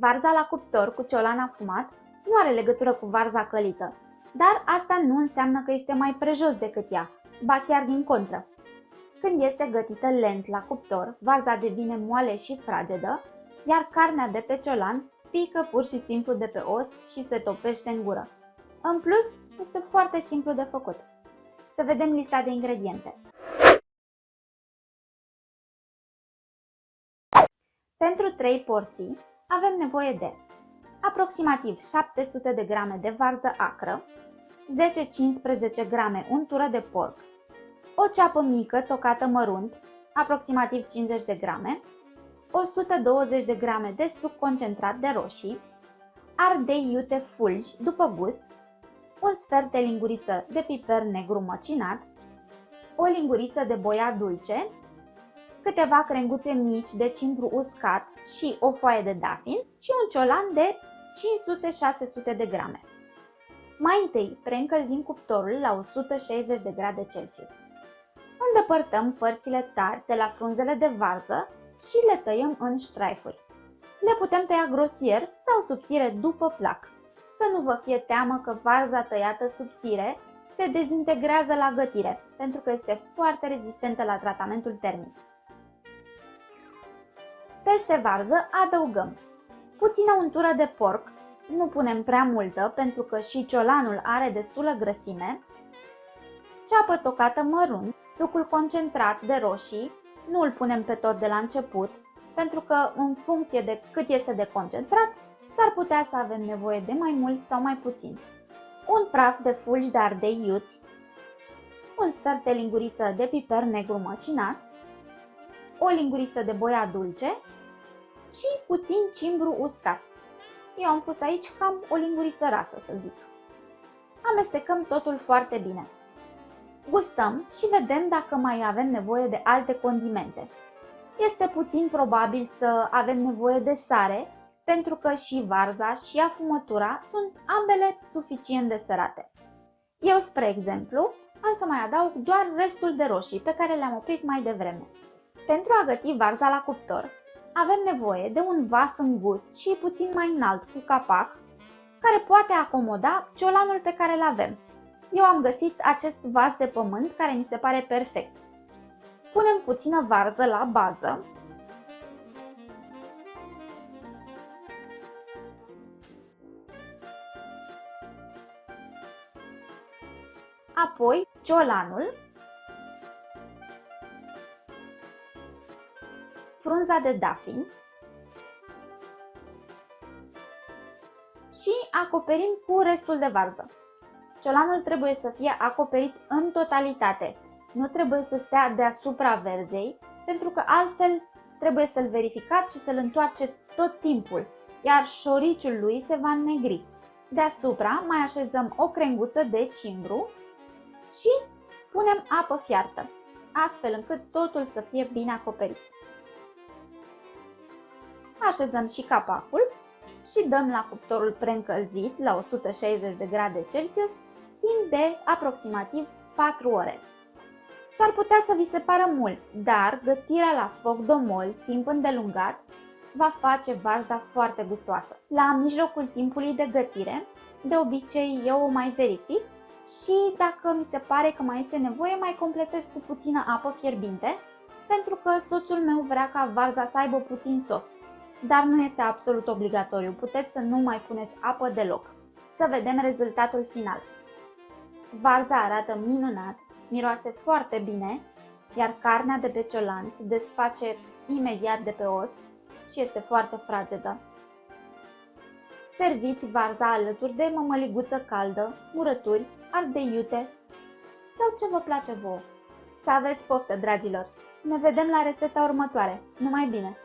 Varza la cuptor cu ciolan afumat nu are legătură cu varza călită, dar asta nu înseamnă că este mai prejos decât ea, ba chiar din contră. Când este gătită lent la cuptor, varza devine moale și fragedă, iar carnea de pe ciolan pică pur și simplu de pe os și se topește în gură. În plus, este foarte simplu de făcut. Să vedem lista de ingrediente. Pentru 3 porții avem nevoie de aproximativ 700 de grame de varză acră, 10-15 grame untură de porc, o ceapă mică tocată mărunt, aproximativ 50 de grame, 120 de grame de suc concentrat de roșii, ardei iute fulgi după gust, un sfert de linguriță de piper negru măcinat, o linguriță de boia dulce, câteva crenguțe mici de cimbru uscat și o foaie de dafin și un ciolan de 500-600 de grame. Mai întâi preîncălzim cuptorul la 160 de grade Celsius. Îndepărtăm părțile tari de la frunzele de varză și le tăiem în ștraifuri. Le putem tăia grosier sau subțire după plac. Să nu vă fie teamă că varza tăiată subțire se dezintegrează la gătire, pentru că este foarte rezistentă la tratamentul termic. Peste varză adăugăm puțină untură de porc, nu punem prea multă pentru că și ciolanul are destulă grăsime, ceapă tocată mărunt, sucul concentrat de roșii, nu îl punem pe tot de la început, pentru că în funcție de cât este de concentrat, s-ar putea să avem nevoie de mai mult sau mai puțin. Un praf de fulgi de ardei iuți, un sfert de linguriță de piper negru măcinat, o linguriță de boia dulce și puțin cimbru uscat. Eu am pus aici cam o linguriță rasă, să zic. Amestecăm totul foarte bine. Gustăm și vedem dacă mai avem nevoie de alte condimente. Este puțin probabil să avem nevoie de sare, pentru că și varza și afumătura sunt ambele suficient de sărate. Eu, spre exemplu, am să mai adaug doar restul de roșii pe care le-am oprit mai devreme. Pentru a găti varza la cuptor, avem nevoie de un vas îngust și puțin mai înalt cu capac, care poate acomoda ciolanul pe care îl avem. Eu am găsit acest vas de pământ care mi se pare perfect. Punem puțină varză la bază. Apoi ciolanul, frunza de dafin și acoperim cu restul de varză. Ciolanul trebuie să fie acoperit în totalitate, nu trebuie să stea deasupra verzei, pentru că altfel trebuie să-l verificați și să-l întoarceți tot timpul, iar șoriciul lui se va înnegri. Deasupra mai așezăm o crenguță de cimbru și punem apă fiartă, astfel încât totul să fie bine acoperit. Așezăm și capacul și dăm la cuptorul preîncălzit la 160 de grade Celsius timp de aproximativ 4 ore. S-ar putea să vi se pară mult, dar gătirea la foc domol timp îndelungat va face varza foarte gustoasă. La mijlocul timpului de gătire, de obicei eu o mai verific și dacă mi se pare că mai este nevoie, mai completez cu puțină apă fierbinte, pentru că soțul meu vrea ca varza să aibă puțin sos. Dar nu este absolut obligatoriu, puteți să nu mai puneți apă deloc. Să vedem rezultatul final. Varza arată minunat, miroase foarte bine, iar carnea de pe ciolan se desface imediat de pe os și este foarte fragedă. Serviți varza alături de mămăliguță caldă, murături, ardei iute sau ce vă place vouă. Să aveți poftă, dragilor! Ne vedem la rețeta următoare. Numai bine!